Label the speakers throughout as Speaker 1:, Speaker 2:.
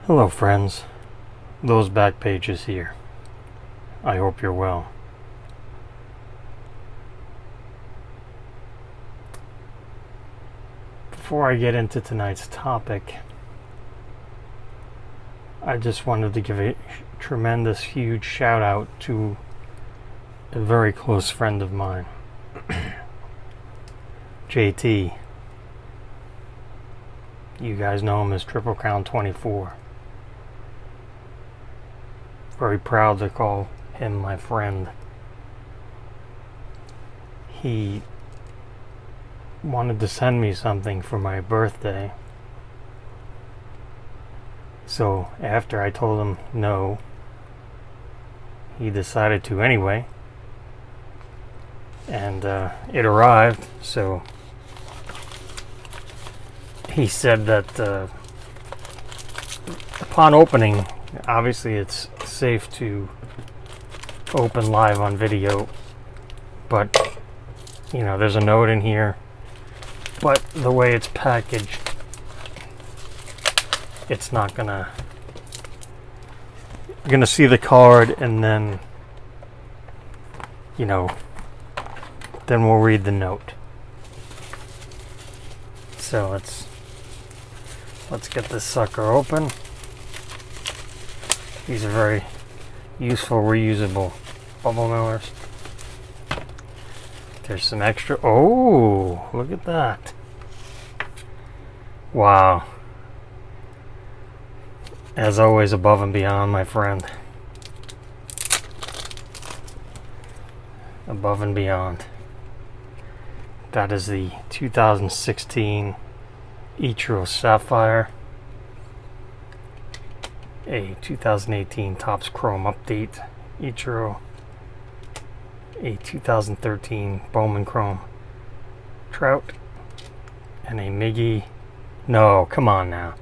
Speaker 1: Hello friends, those back pages here. I hope you're well. Before I get into tonight's topic, I just wanted to give a tremendous huge shout out to a very close friend of mine, JT. You guys know him as Triple Crown 24. Very proud to call him my friend. He wanted to send me something for my birthday. So after I told him no, he decided to anyway. And it arrived, so he said that upon opening, obviously it's safe to open live on video, but you know, there's a note in here, but the way it's packaged, it's not gonna, you're gonna see the card and then, you know, then we'll read the note. So let's get this sucker open. These are very useful, reusable bubble millers. There's some extra. Oh, look at that. Wow. As always, above and beyond, my friend. Above and beyond. That is the 2016 Ichiro Sapphire. A 2018 Topps Chrome Update Ichiro, a 2013 Bowman Chrome Trout, and a Miggy. No, come on now.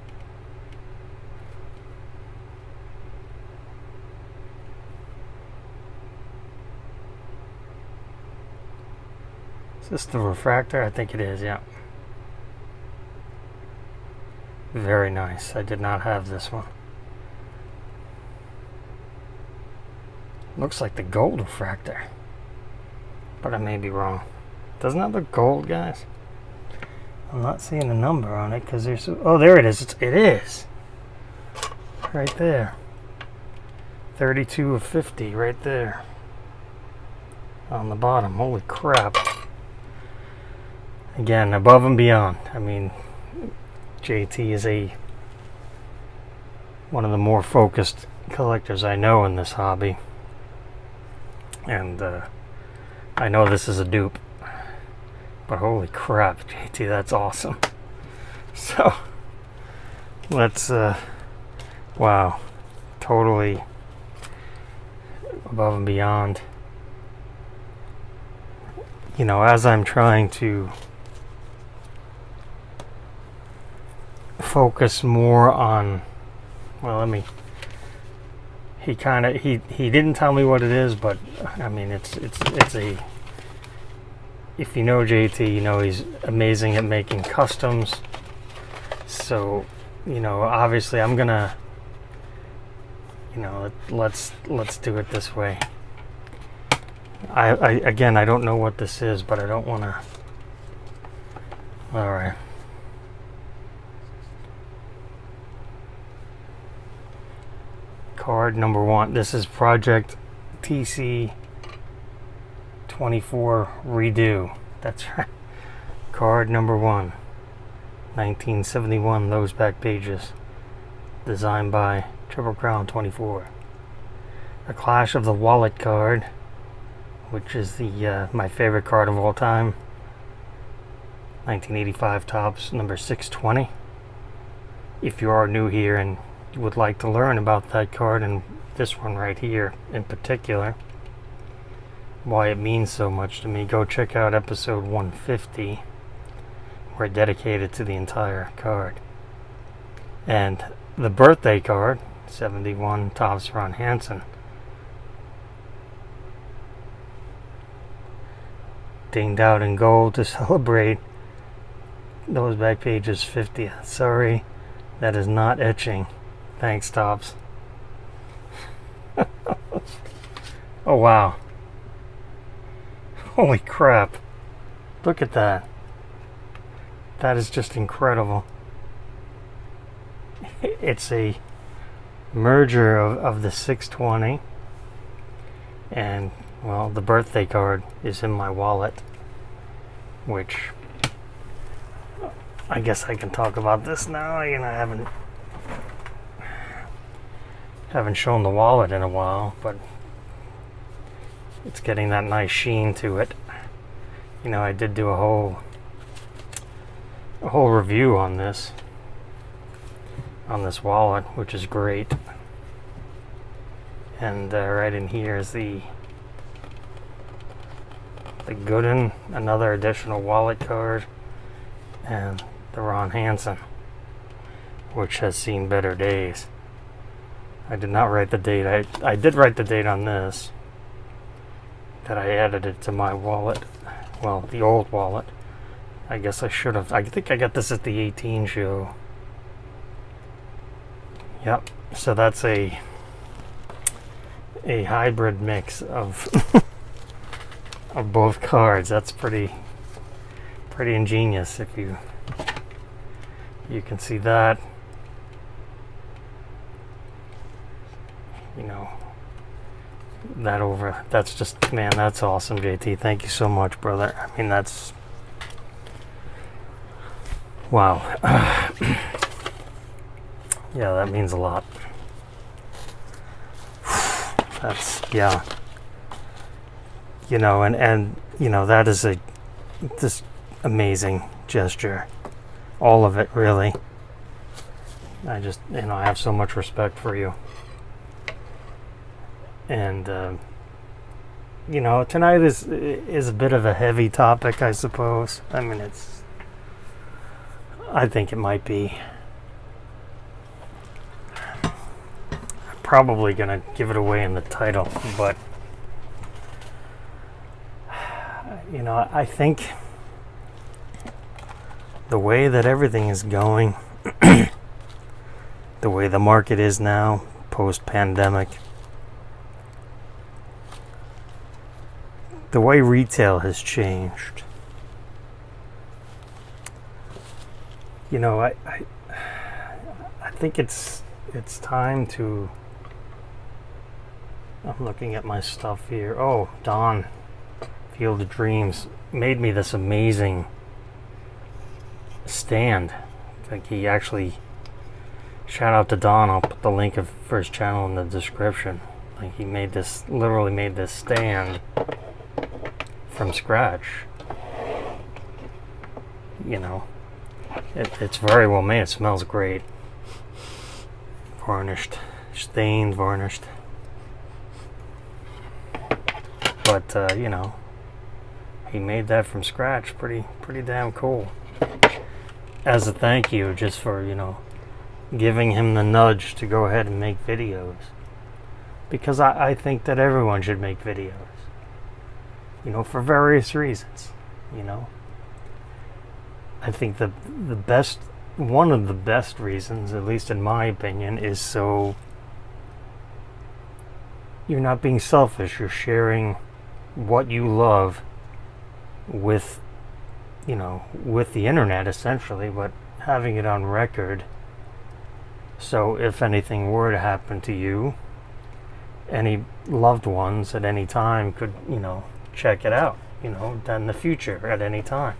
Speaker 1: Is this the refractor? I think it is, yeah. Very nice. I did not have this one. Looks like the gold refractor, but I may be wrong. Doesn't that look gold, guys? I'm not seeing a number on it because there's. Oh, there it is. It is right there. 32 of 50, right there on the bottom. Holy crap! Again, above and beyond. I mean, JT is one of the more focused collectors I know in this hobby. And I know this is a dupe, but holy crap, JT, that's awesome. So let's wow, totally above and beyond. You know, as I'm trying to focus more on, well, he didn't tell me what it is, but I mean, it's a, if you know JT, you know he's amazing at making customs. So, you know, obviously I'm gonna, you know, let's do it this way. I again, I don't know what this is, but I don't want to. All right. Card number 1. This is Project TC 24 Redo. That's right. Card number 1. 1971. Those back pages. Designed by Triple Crown 24. A Clash of the Wallet card, which is the my favorite card of all time. 1985 Topps number 620. If you are new here and would like to learn about that card and this one right here in particular, why it means so much to me, go check out episode 150. We're dedicated to the entire card. And the birthday card, 71 Topps Ron Hansen, dinged out in gold to celebrate those back pages 50th. Sorry, that is not etching. Thanks, Tops. Oh, wow. Holy crap. Look at that. That is just incredible. It's a merger of the 620 and, well, the birthday card is in my wallet, which I guess I can talk about this now. You know, I haven't shown the wallet in a while, but it's getting that nice sheen to it. You know, I did do a whole review on this wallet, which is great. And right in here is the Gooden, another additional wallet card, and the Ron Hansen, which has seen better days. I did not write the date. I did write the date on this, that I added it to my wallet. Well, the old wallet. I guess I should have. I think I got this at the 18 show. Yep. So that's a hybrid mix of of both cards. That's pretty ingenious. If you can see that. You know, that's just, man, that's awesome, JT. Thank you so much, brother. I mean, that's, wow. Yeah, that means a lot. That's, yeah. You know, and you know, that is this amazing gesture. All of it, really. I just, you know, I have so much respect for you. And you know, tonight is a bit of a heavy topic, I suppose. I mean, I think it might be. I'm probably gonna give it away in the title, but you know, I think the way that everything is going, the way the market is now, post-pandemic, the way retail has changed. You know, I think it's time to. I'm looking at my stuff here. Oh, Don, Field of Dreams made me this amazing stand. I think he actually. Shout out to Don. I'll put the link for his channel in the description. Like, he literally made this stand from scratch. You know, it's very well made. It smells great. Varnished, stained, varnished. But you know, he made that from scratch. Pretty damn cool. As a thank you, just for, you know, giving him the nudge to go ahead and make videos, because I think that everyone should make videos. You know, for various reasons. You know, I think the best, one of the best reasons, at least in my opinion, is so you're not being selfish. You're sharing what you love with, you know, with the internet essentially, but having it on record. So if anything were to happen to you, any loved ones at any time could, you know, check it out, you know, in the future at any time.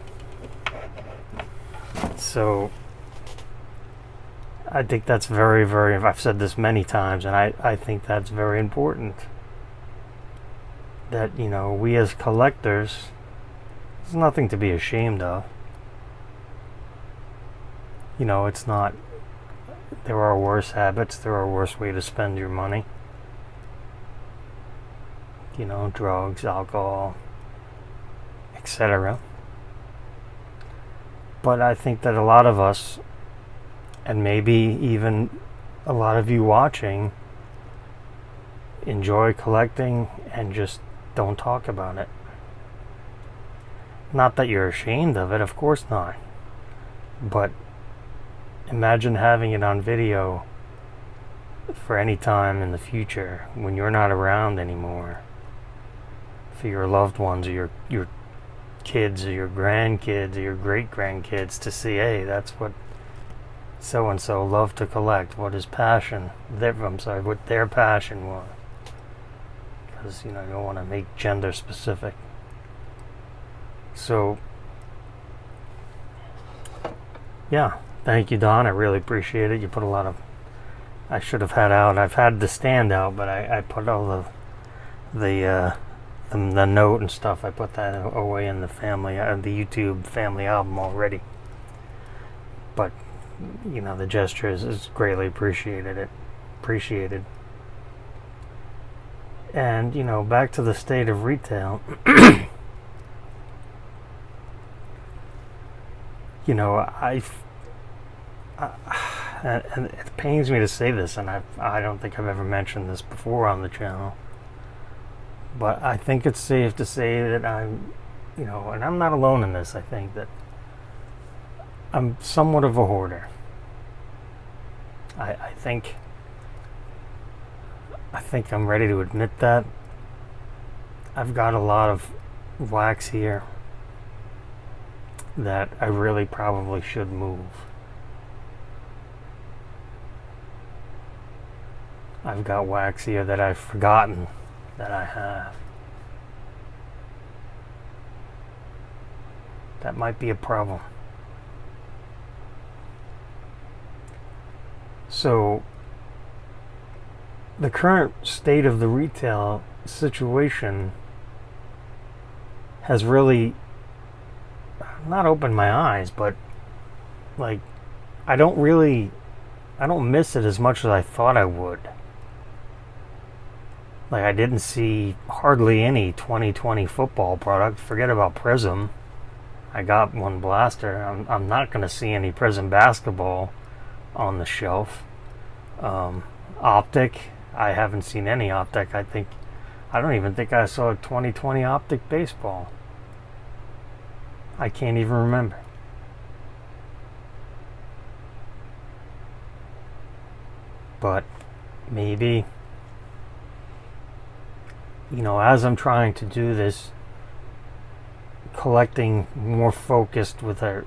Speaker 1: So I think that's very, very, I've said this many times, and I think that's very important. That, you know, we as collectors, there's nothing to be ashamed of. You know, it's not, there are worse habits, there are worse ways to spend your money. You know, drugs, alcohol, etc. But I think that a lot of us, and maybe even a lot of you watching, enjoy collecting and just don't talk about it. Not that you're ashamed of it, of course not. But imagine having it on video for any time in the future when you're not around anymore, for your loved ones or your kids or your grandkids or your great grandkids to see, hey, that's what so and so loved to collect, what his passion, what their passion was. Because you don't want to make gender specific. So yeah, thank you, Don. I really appreciate it. You put a lot of, I should have had out. I've had the stand out, but I put all the note and stuff. I put that away in the the YouTube family album already. But the gesture is greatly appreciated. And back to the state of retail. And it pains me to say this, and I don't think I've ever mentioned this before on the channel, but I think it's safe to say that I'm, and I'm not alone in this. I think that I'm somewhat of a hoarder. I think I'm ready to admit that. I've got a lot of wax here that I really probably should move. I've got wax here that I've forgotten that I have. That might be a problem. So, the current state of the retail situation has really not opened my eyes, but like I don't miss it as much as I thought I would. Like, I didn't see hardly any 2020 football product. Forget about Prism. I got one blaster. I'm not going to see any Prism basketball on the shelf. Optic, I haven't seen any Optic. I don't even think I saw a 2020 Optic baseball. I can't even remember. But maybe, as I'm trying to do this, collecting more focused with a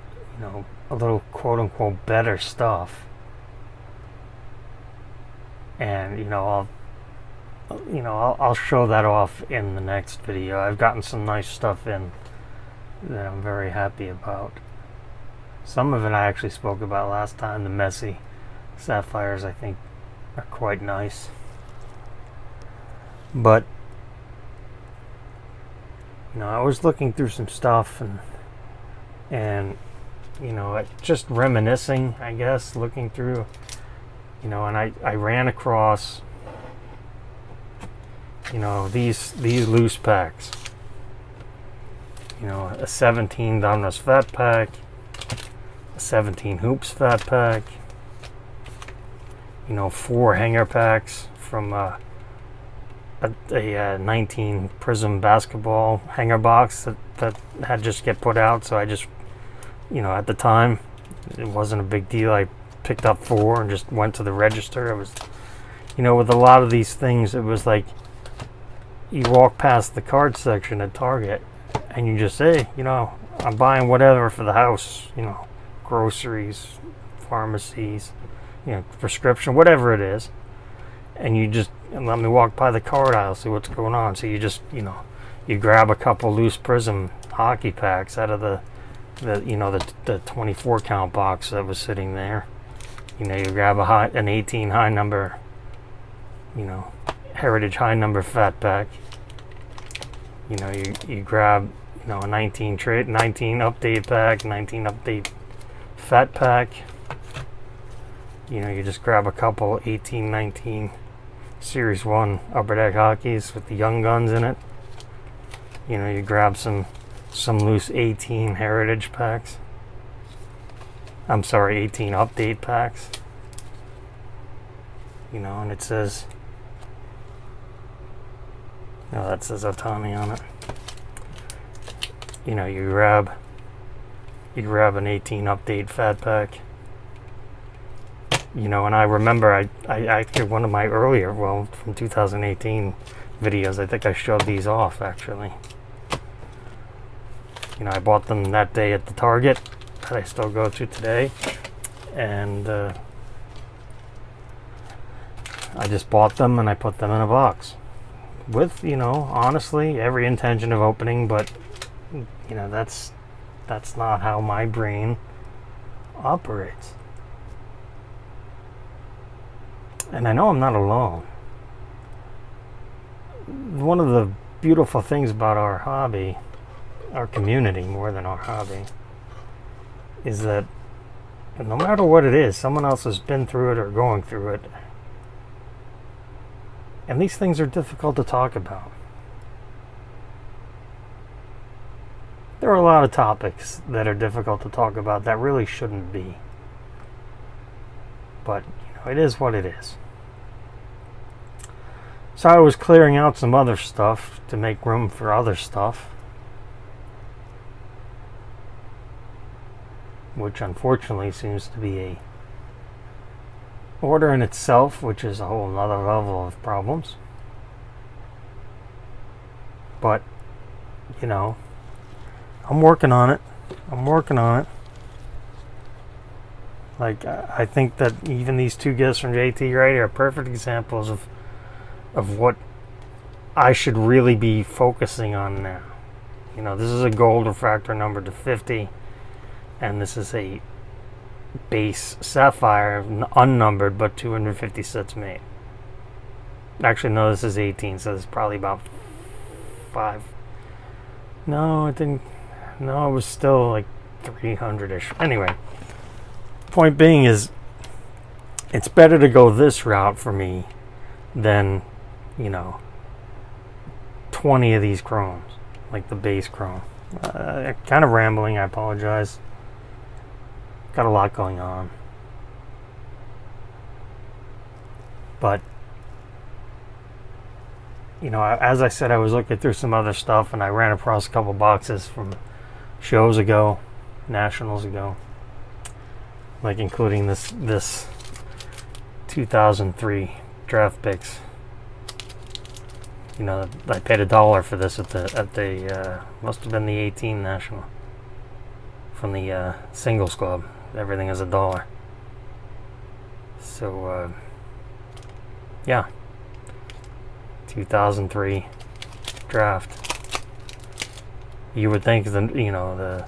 Speaker 1: little quote-unquote better stuff, and I'll show that off in the next video. I've gotten some nice stuff in that I'm very happy about. Some of it I actually spoke about last time. The messy sapphires, I think, are quite nice. But I was looking through some stuff and just reminiscing, I guess, looking through, and I ran across these loose packs. A 17 Donruss Fat Pack, a 17 Hoops Fat Pack, 4 hanger packs from a 19 Prism basketball hanger box that had just get put out. So I just, at the time, it wasn't a big deal. I picked up 4 and just went to the register. It was, with a lot of these things, it was like you walk past the card section at Target and you just say, I'm buying whatever for the house, groceries, pharmacies, prescription, whatever it is. And you just let me walk by the card aisle, see what's going on. So you just, you grab a couple loose Prism hockey packs out of the 24 count box that was sitting there. You grab an 18 high number, Heritage high number fat pack. You grab, a 19 update pack, 19 update fat pack. You just grab a couple 18, 19 Series 1 Upper Deck hockeys with the Young Guns in it. You grab some loose 18 Heritage packs. I'm sorry, 18 update packs. And it says, that says Otani on it. You grab an 18 update fat pack. You know, and I remember I actually, one of my earlier, well, from 2018 videos, I think I showed these off, actually. You know, I bought them that day at the Target that I still go to today. And I just bought them and I put them in a box. With, you know, honestly, every intention of opening, but, you know, that's not how my brain operates. And I know I'm not alone. One of the beautiful things about our hobby, our community more than our hobby, is that no matter what it is, someone else has been through it or going through it. And these things are difficult to talk about. There are a lot of topics that are difficult to talk about that really shouldn't be. But, you know, it is what it is. So I was clearing out some other stuff to make room for other stuff, which unfortunately seems to be a order in itself, which is a whole nother level of problems. But, you know, I'm working on it. Like, I think that even these two gifts from JT right here are perfect examples of what I should really be focusing on now. You know, this is a gold refractor number to 50, and this is a base sapphire, unnumbered, but 250 sets made. Actually, no, this is 18, so it's probably about 5. No, it didn't. No, it was still like 300-ish. Anyway, point being is, it's better to go this route for me than, you know, 20 of these chromes, like the base chrome. Kind of rambling, I apologize. Got a lot going on. But, you know, as I said, I was looking through some other stuff and I ran across a couple boxes from shows ago, nationals ago, like including this 2003 draft picks. You know, I paid $1 for this at the must have been the 18 national from the singles club. Everything is $1. So yeah, 2003 draft. You would think that, you know,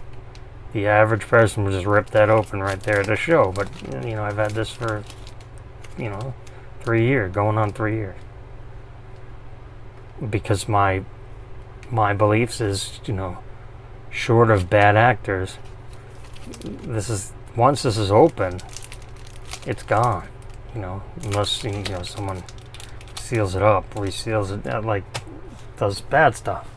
Speaker 1: the average person would just rip that open right there at the show, but, you know, I've had this for, you know, 3 years, going on 3 years, because my beliefs is, you know, short of bad actors, once this is open, it's gone. You know, unless, you know, someone seals it up, reseals it, like does bad stuff.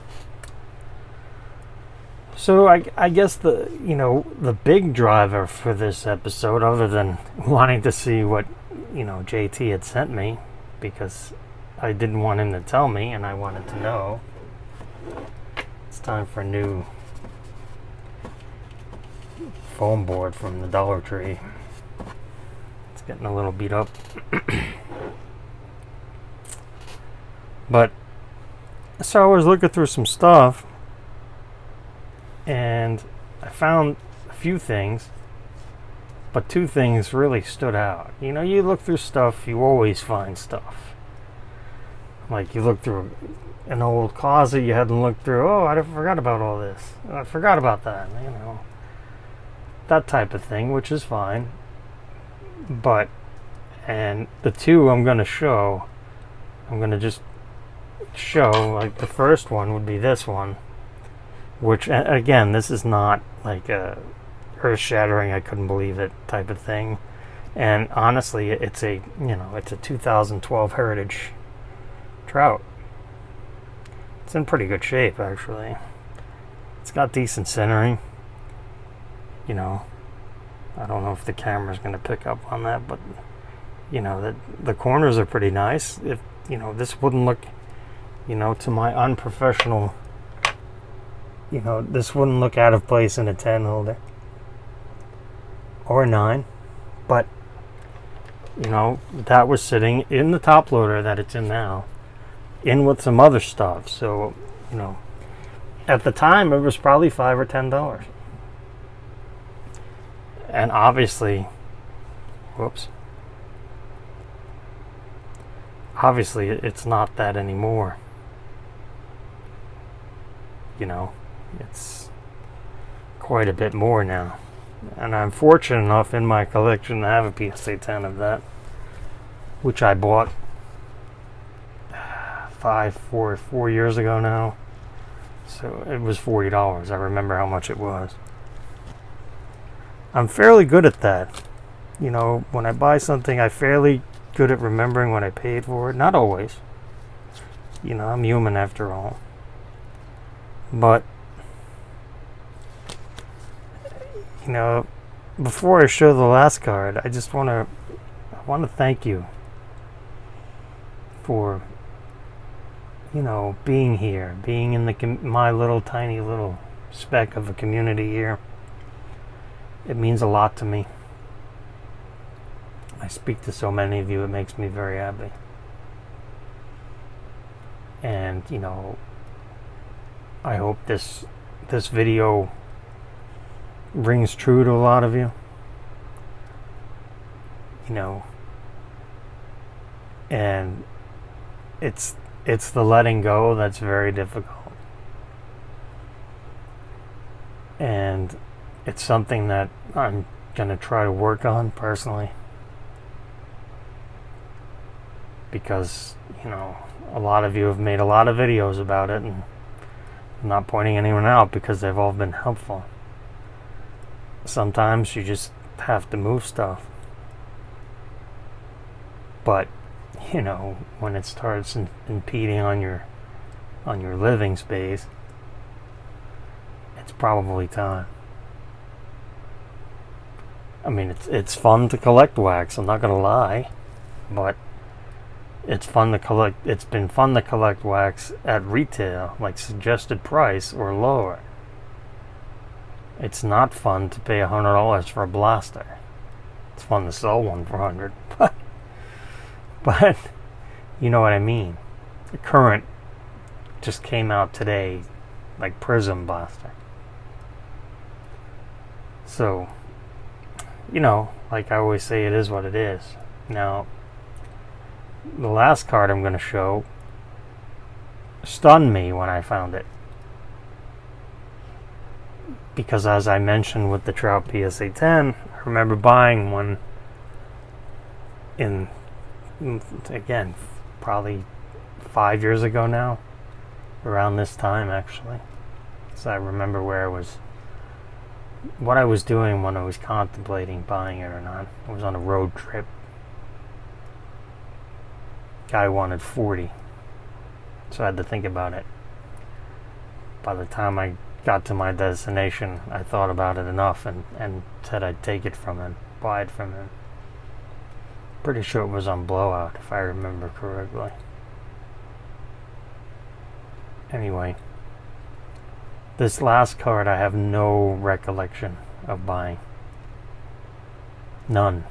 Speaker 1: So I guess the big driver for this episode, other than wanting to see what, you know, JT had sent me, because I didn't want him to tell me and I wanted to know. It's time for a new foam board from the Dollar Tree. It's getting a little beat up. But so I was looking through some stuff and I found a few things, but two things really stood out. You know, you look through stuff, you always find stuff. Like, you look through an old closet you hadn't looked through. Oh, I forgot about all this. I forgot about that, you know. That type of thing, which is fine. But, and the two I'm going to show, I'm going to just show, like, the first one would be this one, which, again, this is not like a earth-shattering, I couldn't believe it type of thing. And honestly, it's a 2012 Heritage Trout. It's in pretty good shape, actually. It's got decent centering. You know, I don't know if the camera's going to pick up on that, but, you know, the corners are pretty nice. If, you know, this wouldn't look, you know, to my unprofessional, you know, this wouldn't look out of place in a 10 holder or a 9, but You know, that was sitting in the top loader that it's in now, in with some other stuff. So, you know, at the time it was probably $5 or $10. And obviously, whoops. Obviously, it's not that anymore. You know, it's quite a bit more now. And I'm fortunate enough in my collection to have a PSA 10 of that, which I bought 4 years ago now. So it was $40. I remember how much it was. I'm fairly good at that. You know, when I buy something, I'm fairly good at remembering what I paid for it. Not always. You know, I'm human after all. But, you know, before I show the last card, I just want to thank you for, you know, being here, being in my little tiny little speck of a community here. It means a lot to me. I speak to so many of you, it makes me very happy. And, you know, I hope this video rings true to a lot of you. You know, and it's the letting go that's very difficult. And it's something that I'm going to try to work on personally. Because, you know, a lot of you have made a lot of videos about it, and I'm not pointing anyone out because they've all been helpful. Sometimes you just have to move stuff. But, you know, when it starts impeding on your living space, it's probably time. I mean, it's fun to collect wax, I'm not gonna lie, but it's fun to collect. It's been fun to collect wax at retail, like suggested price or lower. It's not fun to pay $100 for a blaster. It's fun to sell one for $100, but you know what I mean. The current just came out today, like Prism blaster. So, you know, like I always say, it is what it is. Now, the last card I'm going to show stunned me when I found it. Because as I mentioned with the Trout PSA 10, I remember buying one in, again, probably 5 years ago now. Around this time, actually. So I remember what I was doing when I was contemplating buying it or not. I was on a road trip. Guy wanted 40, so I had to think about it. By the time I got to my destination, I thought about it enough and said I'd take it from him, buy it from him. Pretty sure it was on blowout, if I remember correctly. Anyway, this last card I have no recollection of buying. None.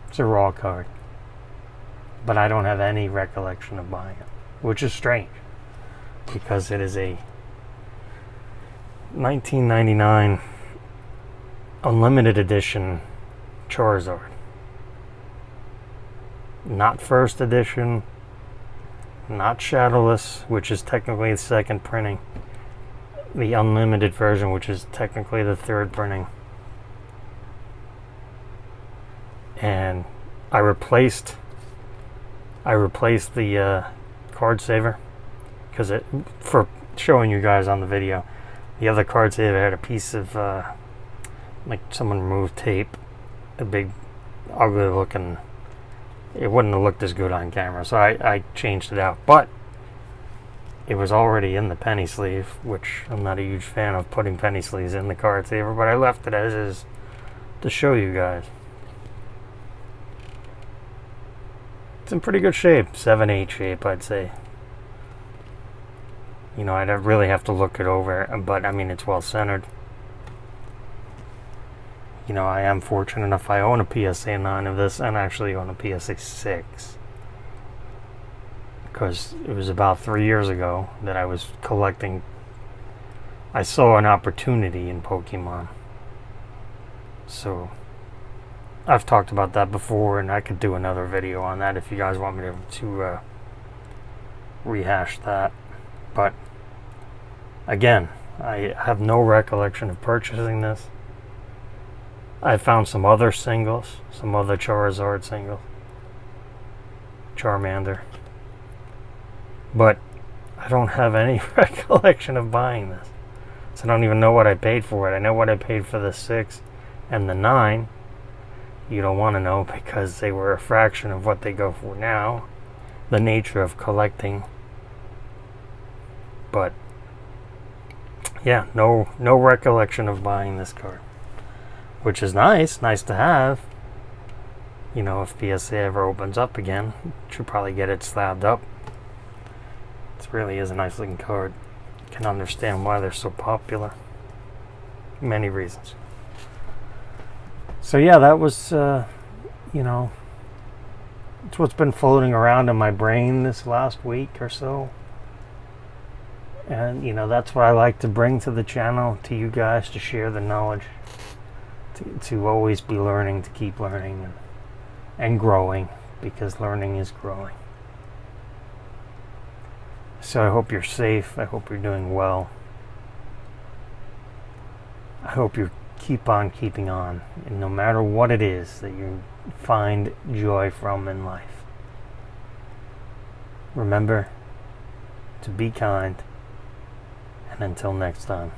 Speaker 1: It's a raw card. But I don't have any recollection of buying it, which is strange, because it is a 1999 Unlimited Edition Charizard. Not first edition, not Shadowless, which is technically the second printing. The Unlimited version, which is technically the third printing. And I replaced the card saver because for showing you guys on the video, the other card saver had a piece of like someone removed tape, a big ugly looking. It wouldn't have looked as good on camera, so I changed it out. But it was already in the penny sleeve, which I'm not a huge fan of putting penny sleeves in the card saver, but I left it as is to show you guys. It's in pretty good shape, 7/8 shape, I'd say. You know, I'd really have to look it over, but I mean, it's well centered. you know, I am fortunate enough. I own a PSA 9 of this, and actually own a PSA 6. Because it was about 3 years ago that I was collecting. I saw an opportunity in Pokemon. So I've talked about that before, and I could do another video on that if you guys want me to rehash that. But again, I have no recollection of purchasing this. I found some other singles, some other Charizard singles, Charmander, but I don't have any recollection of buying this. So I don't even know what I paid for it. I know what I paid for the 6 and the 9. You don't want to know because they were a fraction of what they go for now. The nature of collecting. But yeah, no recollection of buying this card. Which is nice to have. You know, if PSA ever opens up again, should probably get it slabbed up. It really is a nice looking card. Can understand why they're so popular. Many reasons. So yeah, that was, you know, it's what's been floating around in my brain this last week or so. And, you know, that's what I like to bring to the channel, to you guys, to share the knowledge, to always be learning, to keep learning and growing, because learning is growing. So I hope you're safe. I hope you're doing well. I hope you keep on keeping on, and no matter what it is that you find joy from in life, remember to be kind, and until next time.